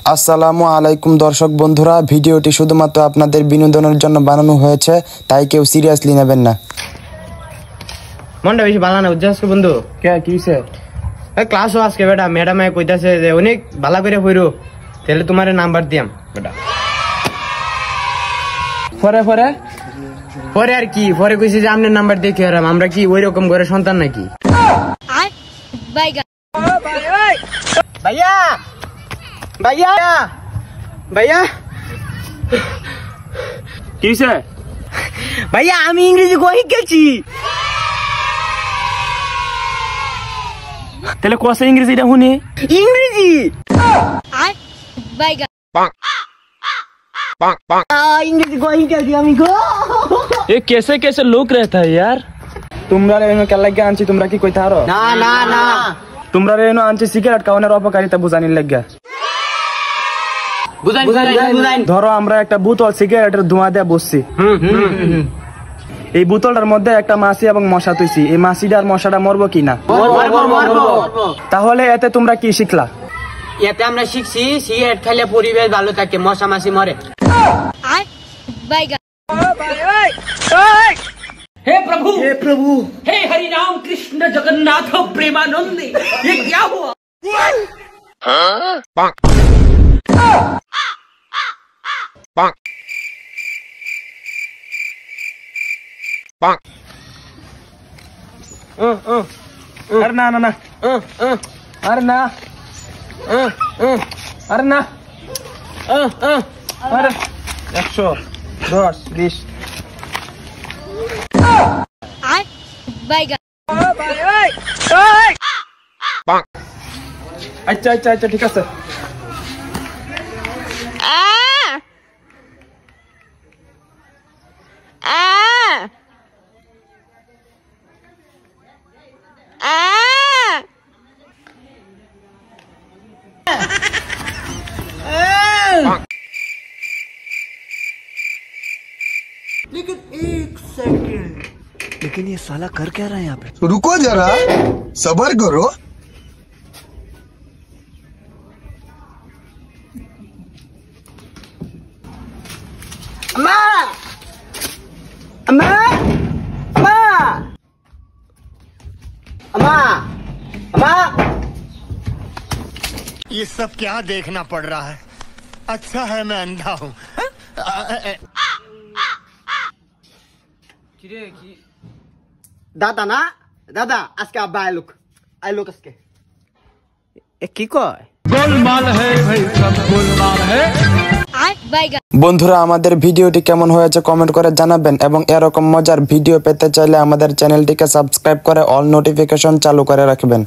আসসালামু আলাইকুম দর্শক বন্ধুরা, ভিডিওটি শুধুমাত্র আপনাদের বিনোদনের জন্য বানানো হয়েছে, তাই কেউ সিরিয়াসলি নেবেন না। মনটা বেশি ভালো না বুঝছস বন্ধু। কে কিছে? এই ক্লাসও আজকে বেটা ম্যাডামে কইতাছে যে অনেক ভালো করে পড়ো, তাহলে তোমারে নাম্বার দিয়াম বেটা। পরে পরে পরে আর কি, পরে কইছে যে আমনের নাম্বার দিয়ে কি হরাম, আমরা কি ওই রকম করে সন্তান নাকি? ভাইয়া ভাইয়া ভাইয়া কিছে? ভাইয়া আমি ইংরেজি কই গেছি। তাহলে কোসে ইংরেজিটা শুনি। ইংরেজি इंग्लिश गोही कर दिया हमको। ये कैसे कैसे लोग रहता है यार। तुमरा रेनो क्या लग गया आंची, तुमरा की कोई थारो ना ना ना तुमरा रेनो आंची सिगरेट खाওয়ানোর অপকারিতা বুঝানি লাগা। বুঝাইন ধরো আমরা একটা বোতল সিগারেটের ধোঁয়া দিয়ে বসছি। এই বোতলটার মধ্যে একটা মাছি এবং মশা তুইছি, এই মাছিটা আর মশাটা মরবো কিনা? তাহলে এতে তোমরা কি শিখলা? এতে আমরা শিখছি সিগারেট খেলে পরিবেশ ভালো থাকে, মশা মাছি মরে। हे प्रभु हे हरि राम कृष्ण जगन्नाथ प्रेमानंद, ये क्या हुआ? अरे ना ना ना अरे ना अरे ना अरे 110 20 अच्छा अच्छा अच्छा ঠিক আছে। लेकिन एक सेकंड, लेकिन ये साला कर क्या रहा है यहाँ पे? रुको जरा सबर करो। अम्मा अम्मा अम्मा अम्मा अम्मा ये सब क्या देखना पड़ रहा है? अच्छा है मैं अंधा हूँ। দাদা না দাদা, আজকে আব্বা আইলুক আজকে কি কয়? বন্ধুরা, আমাদের ভিডিওটি কেমন হয়েছে কমেন্ট করে জানাবেন এবং এরকম মজার ভিডিও পেতে চাইলে আমাদের চ্যানেলটিকে সাবস্ক্রাইব করে অল নোটিফিকেশন চালু করে রাখবেন।